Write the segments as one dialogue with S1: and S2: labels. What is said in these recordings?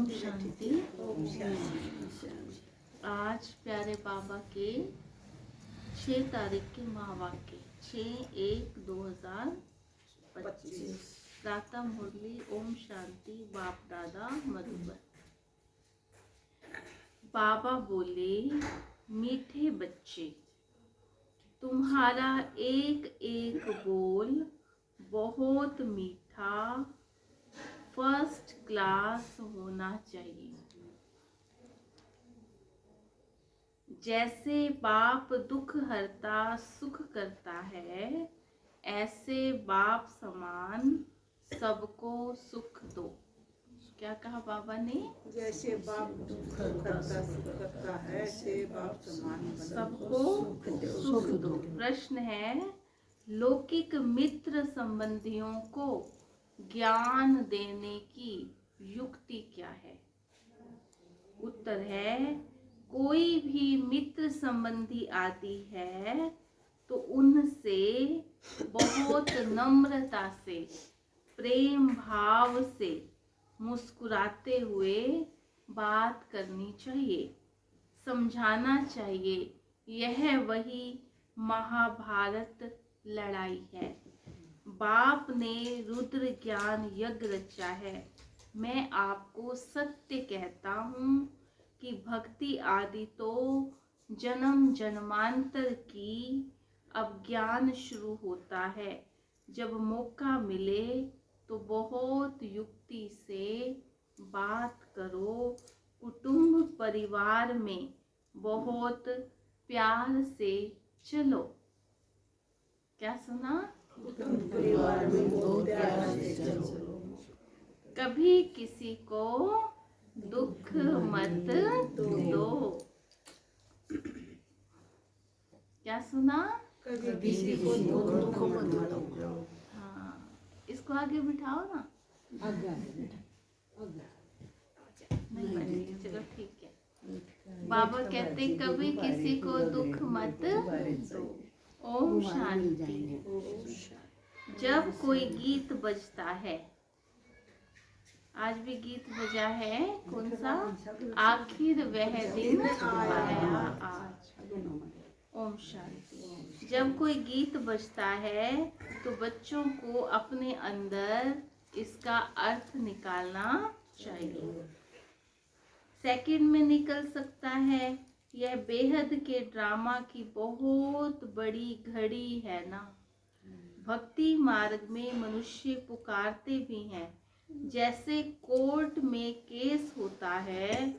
S1: ओम शांति। आज प्यारे बाबा के 6 तारीख के महावाक्य 6/1/2025 प्रातः मुरली ओम शांति बाप दादा मधुबन। बाबा बोले, मीठे बच्चे, तुम्हारा एक एक बोल बहुत मीठा फर्स्ट क्लास होना चाहिए। जैसे बाप दुख हरता सुख करता है, ऐसे बाप समान सबको सुख दो। क्या कहा बाबा ने?
S2: जैसे बाप दुख करता सुख करता है, ऐसे बाप समान
S1: सबको सुख दो। प्रश्न है, लौकिक मित्र संबंधियों को ज्ञान देने की युक्ति क्या है? उत्तर है, कोई भी मित्र संबंधी आती है तो उनसे बहुत नम्रता से प्रेम भाव से मुस्कुराते हुए बात करनी चाहिए, समझाना चाहिए। यह वही महाभारत लड़ाई है। बाप ने रुद्र ज्ञान यज्ञ रचा है। मैं आपको सत्य कहता हूँ कि भक्ति आदि तो जन्म जन्मांतर की अब ज्ञान शुरू होता है। जब मौका मिले तो बहुत युक्ति से बात करो। कुटुंब परिवार में बहुत प्यार से चलो। क्या सुना?
S2: परिवार में बहुत प्यार से चलो।
S1: कभी किसी को दुख मत दो। क्या सुना?
S2: कभी किसी को दुख मत दो।
S1: हाँ, इसको आगे बिठाओ ना। नहीं बैठेगी, चलो ठीक है। बाबा कहते कभी किसी को दुख मत दो। ओम शांति। जब कोई गीत बजता है, आज भी गीत बजा है, कौन सा? आखिर वह दिन आया आज। ओम शांति। जब कोई गीत बजता है तो बच्चों को अपने अंदर इसका अर्थ निकालना चाहिए। सेकंड में निकल सकता है। यह बेहद के ड्रामा की बहुत बड़ी घड़ी है ना। भक्ति मार्ग में मनुष्य पुकारते भी हैं। जैसे कोर्ट में केस होता है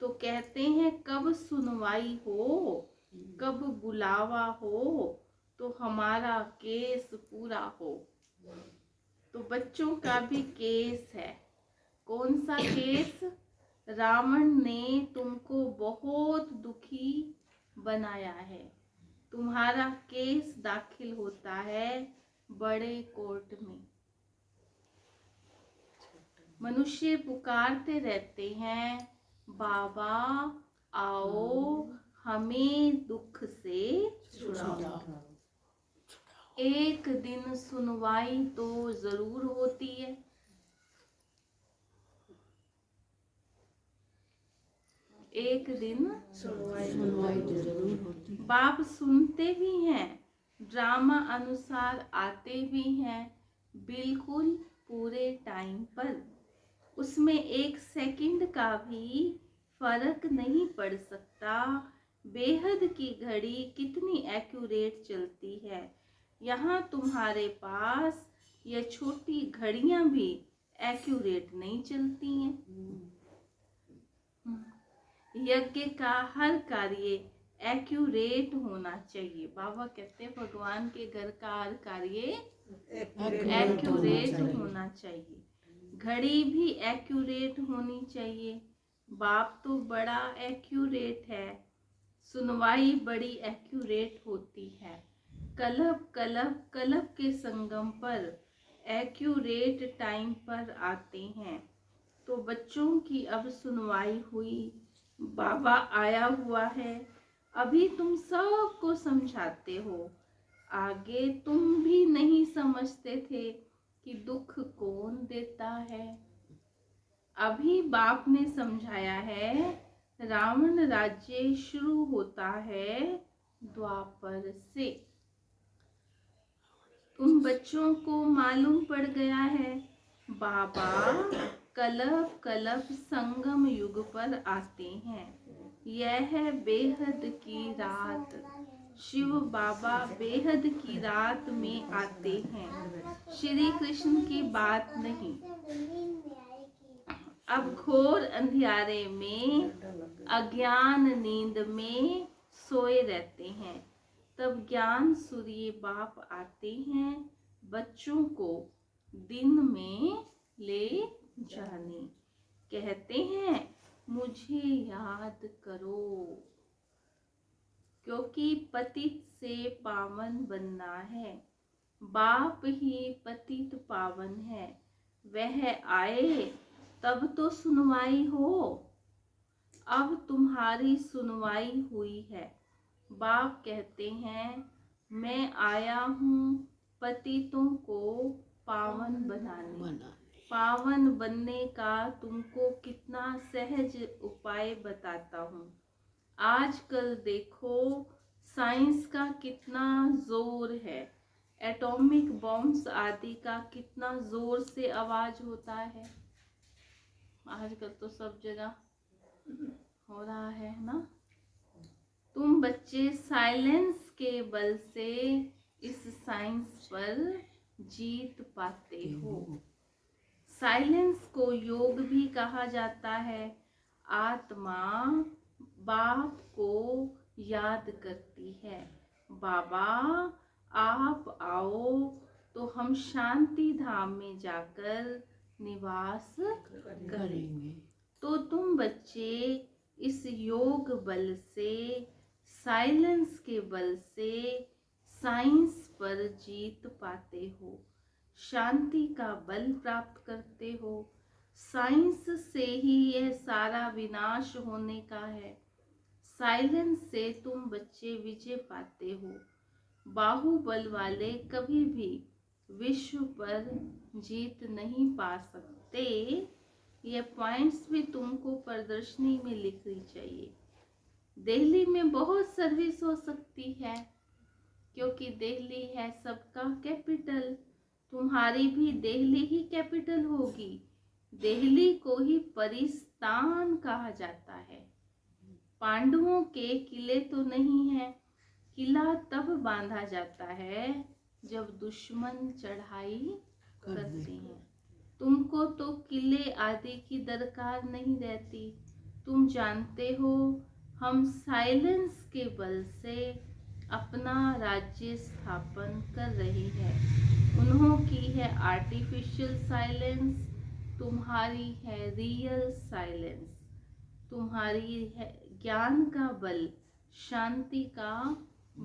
S1: तो कहते हैं कब सुनवाई हो, कब बुलावा हो तो हमारा केस पूरा हो। तो बच्चों का भी केस है। कौन सा केस? रावण ने तुमको बहुत दुखी बनाया है। तुम्हारा केस दाखिल होता है बड़े कोर्ट में। मनुष्य पुकारते रहते हैं, बाबा आओ हमें दुख से छुड़ाओ। एक दिन सुनवाई तो जरूर होती है। एक दिन सुनवाई तो जरूर होती है। बाप सुनते भी हैं, ड्रामा अनुसार आते भी हैं, बिल्कुल पूरे टाइम पर। उसमें एक सेकंड का भी फर्क नहीं पड़ सकता। बेहद की घड़ी कितनी एक्यूरेट चलती है। यहाँ तुम्हारे पास ये छोटी घड़ियां भी एक्यूरेट नहीं चलती हैं। यज्ञ का हर कार्य एक्यूरेट होना चाहिए। बाबा कहते हैं भगवान के घर का हर कार्य एक्यूरेट होना चाहिए। घड़ी भी एक्यूरेट होनी चाहिए। बाप तो बड़ा एक्यूरेट है, सुनवाई बड़ी एक्यूरेट होती है। कलब कलब कलब के संगम पर एक्यूरेट टाइम पर आते हैं। तो बच्चों की अब सुनवाई हुई, बाबा आया हुआ है। अभी तुम सबको समझाते हो। आगे तुम भी नहीं समझते थे कि दुख कौन देता है। अभी बाप ने समझाया है, रावण राज्य शुरू होता है द्वापर से। तुम बच्चों को मालूम पड़ गया है, बाबा कलप कलप संगम युग पर आते हैं। यह है बेहद की रात। शिव बाबा बेहद की रात में आते हैं, श्री कृष्ण की बात नहीं। अब घोर अंधियारे में अज्ञान नींद में सोए रहते हैं, तब ज्ञान सूर्य बाप आते हैं बच्चों को दिन में ले जाने। कहते हैं मुझे याद करो, क्योंकि पतित से पावन बनना है। बाप ही पतित पावन है, वह आए तब तो सुनवाई हो। अब तुम्हारी सुनवाई हुई है। बाप कहते हैं मैं आया हूँ पतितों को पावन बनाने। पावन बनने का तुमको कितना सहज उपाय बताता हूँ। आजकल देखो साइंस का कितना जोर है, एटॉमिक बॉम्ब्स आदि का कितना जोर से आवाज होता है। आजकल तो सब जगह हो रहा है ना। तुम बच्चे साइलेंस के बल से इस साइंस पर जीत पाते हो। साइलेंस को योग भी कहा जाता है। आत्मा बाप को याद करती है, बाबा आप आओ तो हम शांति धाम में जाकर निवास करेंगे। तो तुम बच्चे इस योग बल से, साइलेंस के बल से साइंस पर जीत पाते हो, शांति का बल प्राप्त करते हो। साइंस से ही यह सारा विनाश होने का है। साइलेंस से तुम बच्चे विजय पाते हो। बाहुबल वाले कभी भी विश्व पर जीत नहीं पा सकते। ये पॉइंट्स भी तुमको प्रदर्शनी में लिखनी चाहिए। दिल्ली में बहुत सर्विस हो सकती है, क्योंकि दिल्ली है सबका कैपिटल। तुम्हारी भी दिल्ली ही कैपिटल होगी। दिल्ली को ही परिस्तान कहा जाता है। पांडवों के किले तो नहीं है। किला तब बांधा जाता है जब दुश्मन चढ़ाई करते हैं। तुमको तो किले आदि की दरकार नहीं रहती। तुम जानते हो हम साइलेंस के बल से अपना राज्य स्थापन कर रही है। उन्हों की है आर्टिफिशियल साइलेंस, तुम्हारी है रियल साइलेंस। तुम्हारी है ज्ञान का बल, शांति का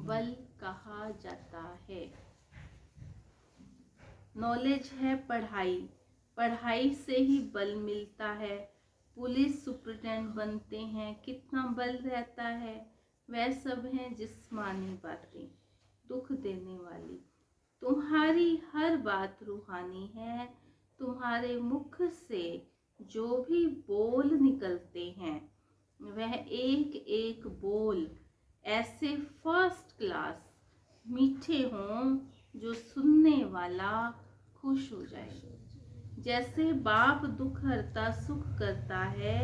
S1: बल कहा जाता है। नॉलेज है पढ़ाई, पढ़ाई से ही बल मिलता है। पुलिस सुप्रिटेंडेंट बनते हैं, कितना बल रहता है। वह सब हैं जिस्मानी बातें, दुख देने वाली। तुम्हारी हर बात रूहानी है। तुम्हारे मुख से जो भी बोल निकलते हैं वह एक एक बोल ऐसे फर्स्ट क्लास मीठे हों जो सुनने वाला खुश हो जाए। जैसे बाप दुख हरता सुख करता है,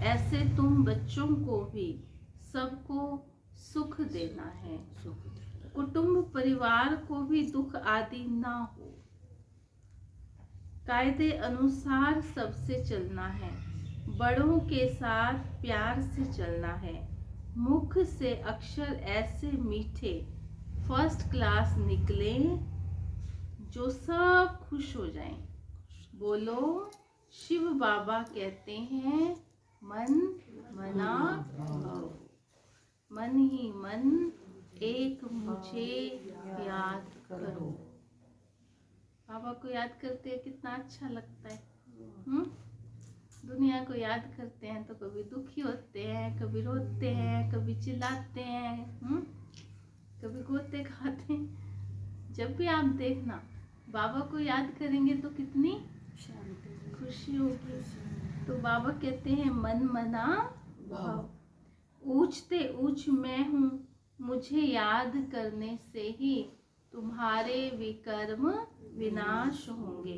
S1: ऐसे तुम बच्चों को भी सबको सुख देना है। कुटुंब परिवार को भी दुख आदि ना हो। कायदे अनुसार सबसे चलना है। बड़ों के साथ प्यार से चलना है। मुख से अक्षर ऐसे मीठे फर्स्ट क्लास निकले जो सब खुश हो जाएं। बोलो शिव बाबा कहते हैं मन मना भाव, मन ही मन एक मुझे याद करो। बाबा को याद करते हैं कितना अच्छा लगता है। दुनिया को याद करते हैं तो कभी दुखी होते हैं, कभी रोते हैं, कभी चिल्लाते हैं, कभी गोते खाते हैं। जब भी आप देखना बाबा को याद करेंगे तो कितनी शांति खुशी होगी। तो बाबा कहते हैं मन मना भाव। ऊंचते ऊंच मैं हूँ, मुझे याद करने से ही तुम्हारे विकर्म विनाश होंगे।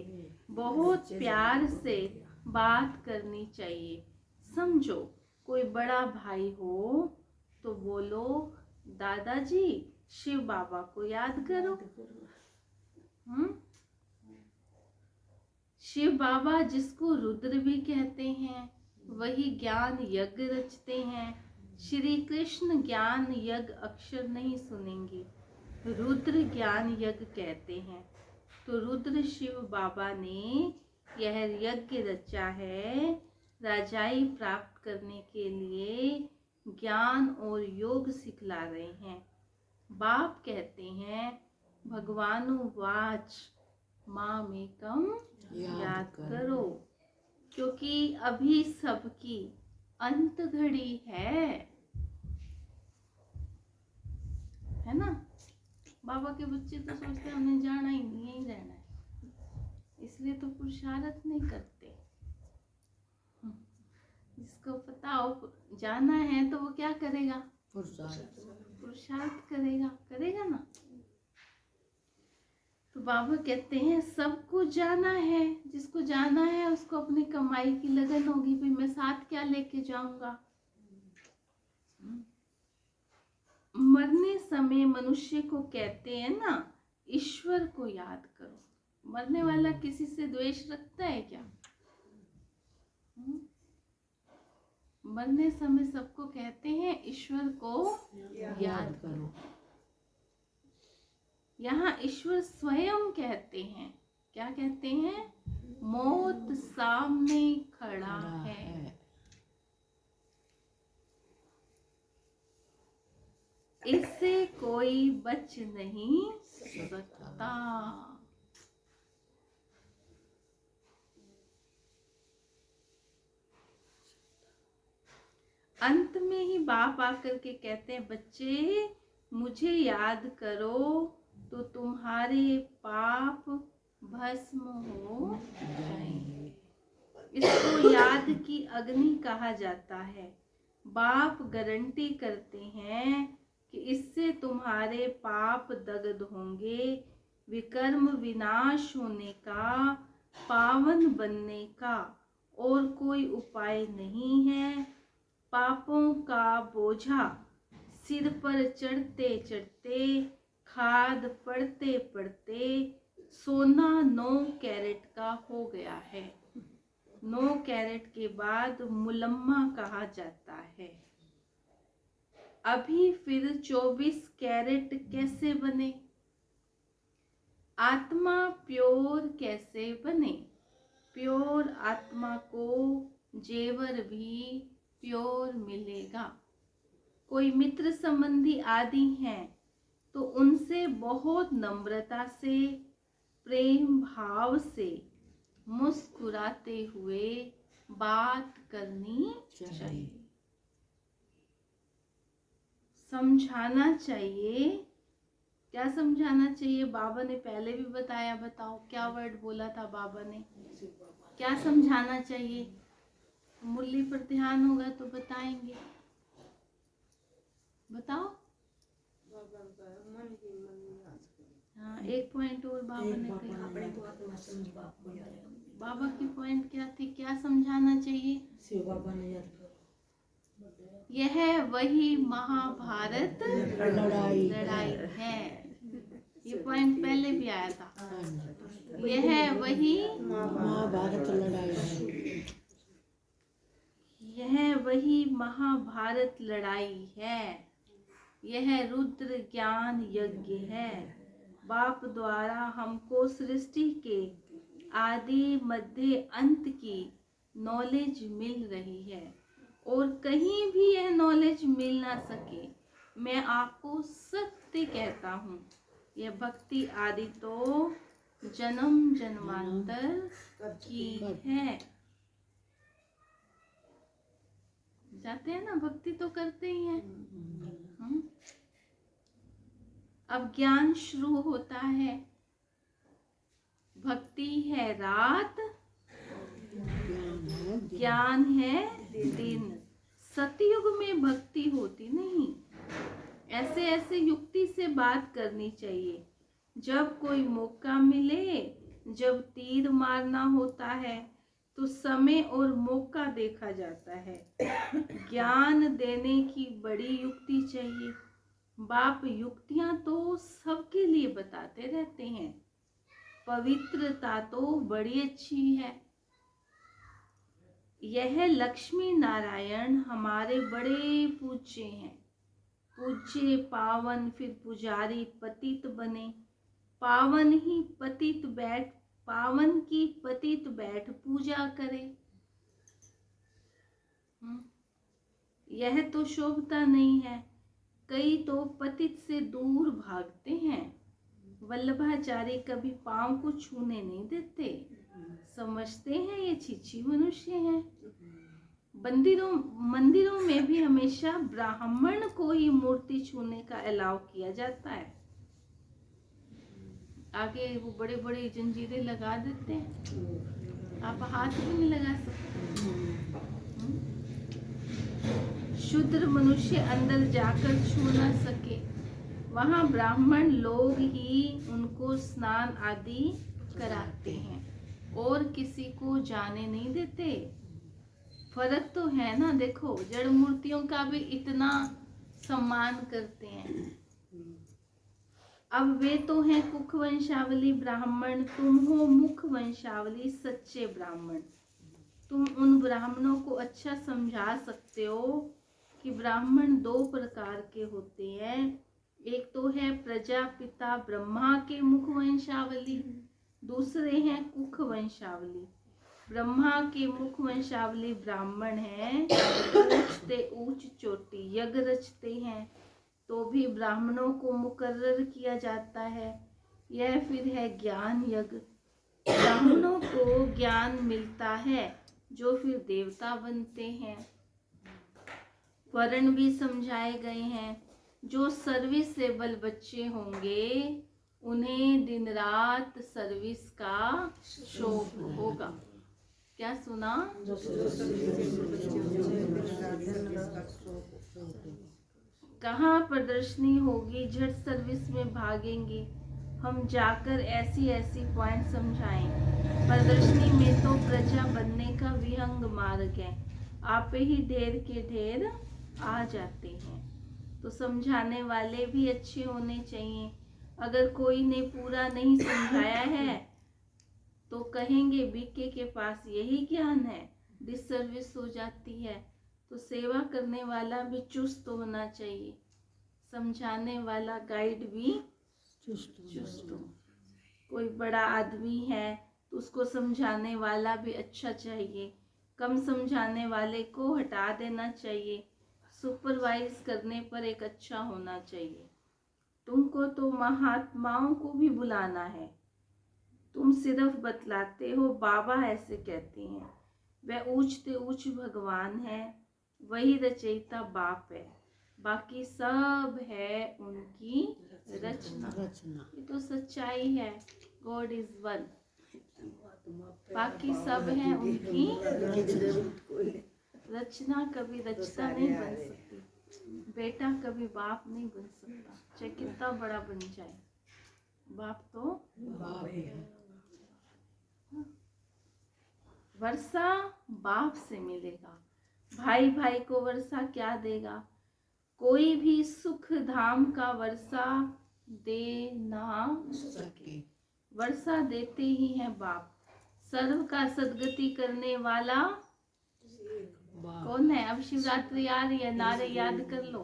S1: बहुत प्यार से बात करनी चाहिए। समझो कोई बड़ा भाई हो तो बोलो दादाजी शिव बाबा को याद करो। शिव बाबा जिसको रुद्र भी कहते हैं, वही ज्ञान यज्ञ रचते हैं। श्री कृष्ण ज्ञान यज्ञ अक्षर नहीं सुनेंगे, रुद्र ज्ञान यज्ञ कहते हैं। तो रुद्र शिव बाबा ने यह यज्ञ रचा है राजाई प्राप्त करने के लिए, ज्ञान और योग सिखला रहे हैं। बाप कहते हैं भगवानुवाच मामेकम याद करो, क्योंकि अभी सबकी अंत घड़ी है ना। बाबा के बच्चे तो सोचते हैं हमने जाना ही नहीं, यहीं रहना है, इसलिए तो पुरुषार्थ नहीं करते। जिसको पता हो जाना है तो वो क्या करेगा? पुरुषार्थ करेगा ना। तो बाबा कहते हैं सबको जाना है, जिसको जाना है उसको अपनी कमाई की लगन होगी, भाई मैं साथ क्या लेके जाऊंगा। मरने समय मनुष्य को कहते हैं ना ईश्वर को याद करो। मरने वाला किसी से द्वेष रखता है क्या? मरने समय सबको कहते हैं ईश्वर को याद करो। यहाँ ईश्वर स्वयं कहते हैं, क्या कहते हैं? मौत सामने खड़ा है, इससे कोई बच नहीं सकता। अंत में ही बाप आकर के कहते हैं बच्चे मुझे याद करो तो तुम्हारे पाप भस्म हो जाएंगे। इसको याद की अग्नि कहा जाता है। बाप गारंटी करते हैं कि इससे तुम्हारे पाप दग्ध होंगे, विकर्म विनाश होने का, पावन बनने का और कोई उपाय नहीं है। पापों का बोझा सिर पर चढ़ते चढ़ते, खाद पड़ते पड़ते सोना 9 कैरेट का हो गया है। 9 कैरेट के बाद मुलम्मा कहा जाता है। अभी फिर 24 कैरेट कैसे बने? आत्मा प्योर कैसे बने? प्योर आत्मा को जेवर भी प्योर मिलेगा। कोई मित्र संबंधी आदि हैं तो उनसे बहुत नम्रता से, प्रेम भाव से, मुस्कुराते हुए बात करनी चाहिए, समझाना चाहिए। क्या समझाना चाहिए? बाबा ने पहले भी बताया, बताओ क्या वर्ड बोला था बाबा ने? क्या समझाना चाहिए? मुरली पर ध्यान होगा तो बताएंगे, बताओ। हाँ, एक पॉइंट और बाबा ने कहा। बाबा की पॉइंट क्या थी? क्या समझाना चाहिए? यह वही महाभारत लड़ाई है। ये पॉइंट पहले भी आया था। यह वही महाभारत लड़ाई है। यह वही महाभारत लड़ाई है। यह रुद्र ज्ञान यज्ञ है। बाप द्वारा हमको सृष्टि के आदि मध्य अंत की नॉलेज मिल रही है और कहीं भी यह नॉलेज मिल ना सके, मैं आपको सत्य कहता हूँ, यह भक्ति आदि तो जन्म जन्मांतर की है। जाते हैं ना, भक्ति तो करते ही हैं। अब ज्ञान शुरू होता है। भक्ति है रात, ज्ञान है दिन। सतयुग में भक्ति होती नहीं। ऐसे ऐसे युक्ति से बात करनी चाहिए। जब कोई मौका मिले, जब तीर मारना होता है तो समय और मौका देखा जाता है। ज्ञान देने की बड़ी युक्ति चाहिए। बाप युक्तियां तो सबके लिए बताते रहते हैं। पवित्रता तो बड़ी अच्छी है। यह लक्ष्मी नारायण हमारे बड़े पूज्य हैं। पूज्य पावन, फिर पुजारी पतित बने। पावन ही पतित बैठ, पावन की पतित बैठ पूजा करे। यह तो शोभता नहीं है। कई तो पतित से दूर भागते हैं। वल्लभाचार्य कभी पांव को छूने नहीं देते। समझते हैं ये छिछी मनुष्य हैं। मंदिरों में भी हमेशा ब्राह्मण को ही मूर्ति छूने का अलाउ किया जाता है। आगे वो बड़े बड़े जंजीरें लगा देते हैं, आप हाथ भी नहीं लगा सकते। शूद्र मनुष्य अंदर जाकर छू न सके। वहाँ ब्राह्मण लोग ही उनको स्नान आदि कराते हैं और किसी को जाने नहीं देते। फर्क तो है ना। देखो, जड़ मूर्तियों का भी इतना सम्मान करते हैं। अब वे तो हैं कुख वंशावली ब्राह्मण, तुम हो मुख वंशावली सच्चे ब्राह्मण। तुम उन ब्राह्मणों को अच्छा समझा सकते हो कि ब्राह्मण दो प्रकार के होते हैं। एक तो है प्रजापिता ब्रह्मा के मुख वंशावली, दूसरे हैं कुख वंशावली। ब्रह्मा के मुख वंशावली ब्राह्मण हैं, ऊंचते ऊंच चोटी यज्ञ रचते हैं, तो भी ब्राह्मणों को मुकर्रर किया जाता है। यह फिर है ज्ञान यज्ञ। ब्राह्मणों को ज्ञान मिलता है जो फिर देवता बनते हैं। वर्ण भी समझाए गए हैं। जो सर्विसेबल बच्चे होंगे उन्हें दिन रात सर्विस का शौक होगा। क्या सुना? कहाँ प्रदर्शनी होगी, झट सर्विस में भागेंगे। हम जाकर ऐसी ऐसी पॉइंट समझाएं। प्रदर्शनी में तो प्रजा बनने का विहंग मार्ग है। आप ही ढेर के ढेर आ जाते हैं। तो समझाने वाले भी अच्छे होने चाहिए। अगर कोई ने पूरा नहीं समझाया है तो कहेंगे बीके के पास यही ज्ञान है, डिसर्विस हो जाती है। तो सेवा करने वाला भी चुस्त होना चाहिए, समझाने वाला गाइड भी चुस्त हो। कोई बड़ा आदमी है तो उसको समझाने वाला भी अच्छा चाहिए। कम समझाने वाले को हटा देना चाहिए। सुपरवाइज करने पर एक अच्छा होना चाहिए। तुमको तो महात्माओं को भी बुलाना है, तुम सिर्फ बतलाते हो। बाबा ऐसे कहते हैं। वह ऊंचते ऊंच भगवान है, वही रचयिता बाप है, बाकी सब है उनकी रचना। ये तो सच्चाई है। गॉड इज वन, बाकी सब है उनकी रचना। कभी रचना नहीं बन सकती। बेटा कभी बाप नहीं बन सकता, चाहे कितना बड़ा बन जाए। बाप तो बाप है। वर्षा बाप से मिलेगा। भाई भाई को वर्षा क्या देगा? कोई भी सुख धाम का वर्षा दे ना सके। वर्षा देते ही है बाप। सर्व का सदगति करने वाला कौन है? अब शिवरात्रि आ रही है, नारे याद कर लो।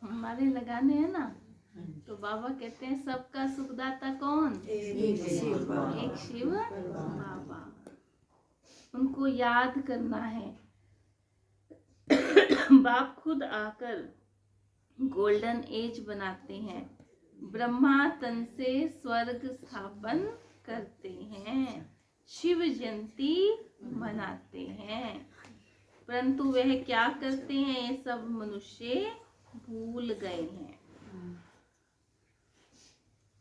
S1: हमारे लगाने हैं ना, तो बाबा कहते हैं सबका सुखदाता कौन? एक शिव बाबा। उनको याद करना है। बाप खुद आकर गोल्डन एज बनाते हैं। ब्रह्मा तन से स्वर्ग स्थापन करते हैं, शिव जयंती मनाते हैं। परंतु वह क्या करते हैं ये सब मनुष्य भूल गए हैं।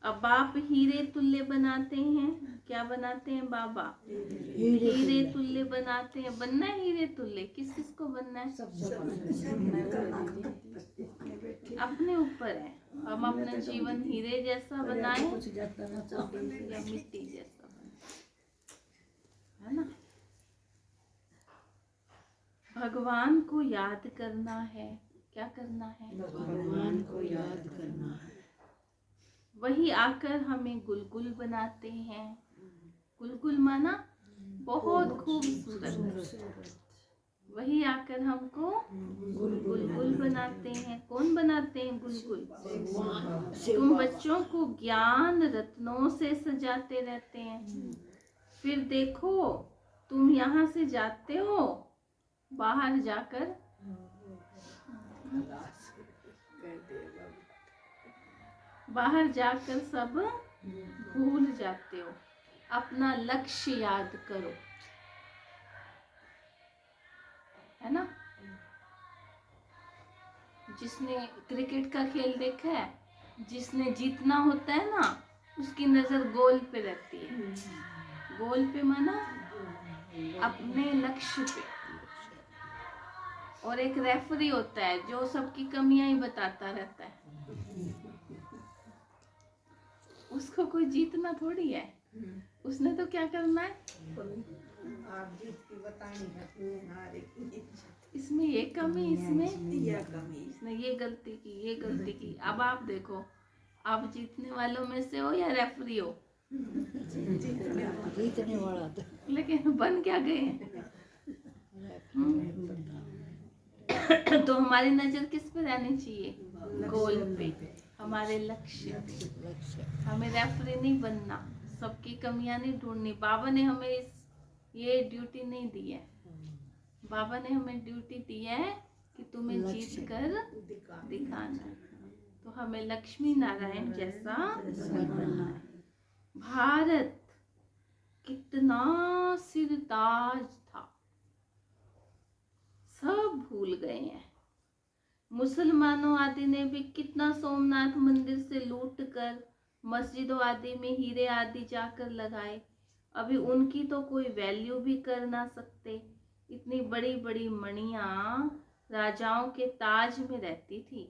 S1: अब बाप हीरे तुल्य बनाते हैं। क्या बनाते हैं बाबा? हीरे तुल्य बनाते हैं। बनना है हीरे तुल्य। किस किस को बनना है? अपने ऊपर है। हम अपना जीवन हीरे जैसा बनाए या मिट्टी जैसा बनाए, है ना। भगवान को याद करना है। क्या करना है?
S2: भगवान को याद करना है।
S1: वही आकर हमें गुलगुल बनाते हैं। गुलगुल माना बहुत खूबसूरत। वही आकर हमको गुलगुल बनाते हैं। कौन बनाते हैं गुलगुल? तुम बच्चों को ज्ञान रत्नों से सजाते रहते हैं। फिर देखो तुम यहाँ से जाते हो, बाहर जाकर सब भूल जाते हो। अपना लक्ष्य याद करो, है ना। जिसने क्रिकेट का खेल देखा है, जिसने जीतना होता है ना, उसकी नजर गोल पे रहती है। गोल पे माना अपने लक्ष्य पे। और एक रेफरी होता है जो सबकी कमियां ही बताता रहता है। उसको कोई जीतना थोड़ी है, उसने तो क्या करना है,
S2: आप जीत की बतानी है, हारे की।
S1: इसमें ये कमी, इसमें ये कमी, इसने ये गलती की, ये गलती की। अब आप देखो, आप जीतने वालों में से हो या रेफरी हो?
S2: जीतने वाला
S1: लेकिन बन क्या गए हैं? तो हमारी नजर किस पे रहनी चाहिए? गोल पे, हमारे लक्ष्य। हमें रेफरी नहीं बनना, सबकी कमियां नहीं ढूंढनी। बाबा ने हमें ये ड्यूटी नहीं दी है। बाबा ने हमें ड्यूटी दी है कि तुम्हें जीत कर दिखाना है। तो हमें लक्ष्मी नारायण जैसा बनना है। भारत कितना सिरताज था, सब भूल गए हैं। मुसलमानों आदि ने भी कितना सोमनाथ मंदिर से लूट कर मस्जिदों आदि में हीरे आदि जाकर लगाए। अभी उनकी तो कोई वैल्यू भी कर ना सकते। इतनी बड़ी बड़ी मणियां राजाओं के ताज में रहती थी।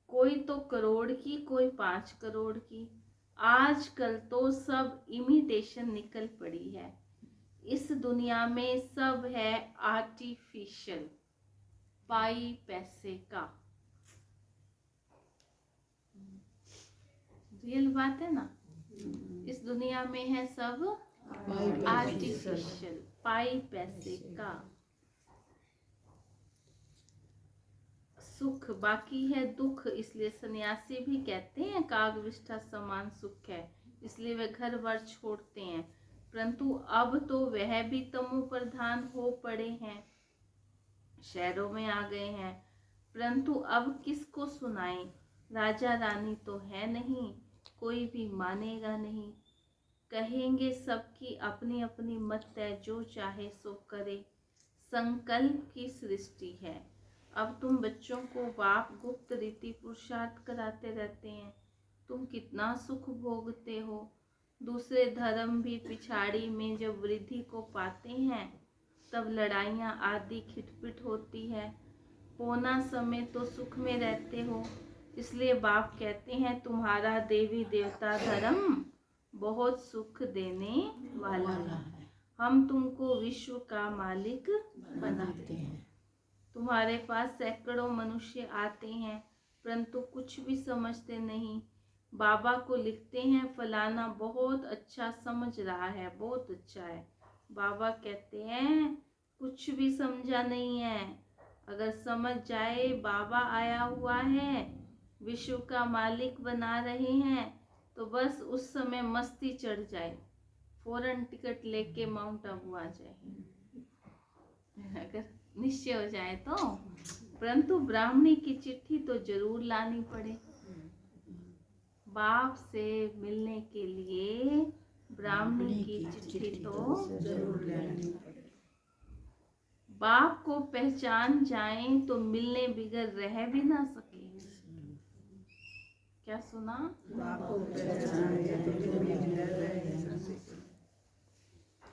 S1: कोई तो करोड़ की, कोई 5 करोड़ की। आजकल तो सब इमिटेशन निकल पड़ी है। इस दुनिया में सब है आर्टिफिशियल, पाई पैसे का। रियल बात है ना। इस दुनिया में है सब आर्टिफिशियल, पाई पैसे का। सुख बाकी है दुख, इसलिए सन्यासी भी कहते हैं कागविष्ठा समान सुख है, इसलिए वे घर बार छोड़ते हैं। परंतु अब तो वह भी तमो प्रधान हो पड़े हैं, शहरों में आ गए हैं। परंतु अब किसको सुनाएं? राजा रानी तो है नहीं, कोई भी मानेगा नहीं। कहेंगे सबकी अपनी अपनी मत है, जो चाहे सो करे। संकल्प की सृष्टि है। अब तुम बच्चों को बाप गुप्त रीति पुरुषार्थ कराते रहते हैं। तुम कितना सुख भोगते हो। दूसरे धर्म भी पिछाड़ी में जब वृद्धि को पाते हैं, तब लड़ाइयाँ आदि खिटपिट होती है। पौना समय तो सुख में रहते हो। इसलिए बाप कहते हैं तुम्हारा देवी देवता धर्म बहुत सुख देने वाला है। हम तुमको विश्व का मालिक बनाते हैं। तुम्हारे पास सैकड़ों मनुष्य आते हैं, परंतु कुछ भी समझते नहीं। बाबा को लिखते हैं फलाना बहुत अच्छा समझ रहा है, बहुत अच्छा है। बाबा कहते हैं कुछ भी समझा नहीं है। अगर समझ जाए बाबा आया हुआ है, विश्व का मालिक बना रहे हैं, तो बस उस समय मस्ती चढ़ जाए, फौरन टिकट लेके माउंट आबू आ जाए, अगर निश्चय हो जाए तो। परंतु ब्राह्मणी की चिट्ठी तो जरूर लानी पड़े। बाप से मिलने के लिए ब्राह्मणी की चिट्ठी तो जरूर लानी पड़े। बाप को पहचान जाएं तो मिलने बिगर रह भी ना सके। क्या सुना?
S2: बापों के जाने तुझे भी डर है।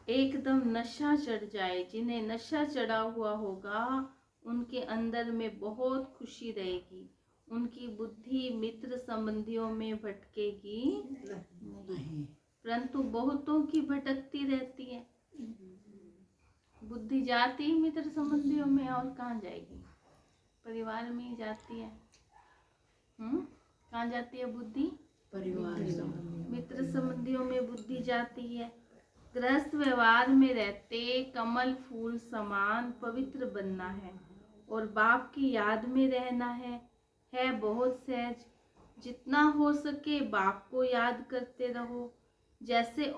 S1: एकदम नशा चढ़ जाए, जिन्हें नशा चढ़ा हुआ होगा उनके अंदर में बहुत खुशी रहेगी, उनकी बुद्धि मित्र संबंधियों में भटकेगी नहीं, परंतु बहुतों की भटकती रहती है। बुद्धि जाती मित्र संबंधियों में, और कहाँ जाएगी? परिवार में ही जाती है। कहाँ जाती है बुद्धि?
S3: परिवार
S1: मित्र संबंधियों में बुद्धि जाती है। गृहस्थ व्यवहार में रहते कमल फूल समान पवित्र बनना है और बाप की याद में रहना है बहुत सहज। जितना हो सके बाप को याद करते रहो। जैसे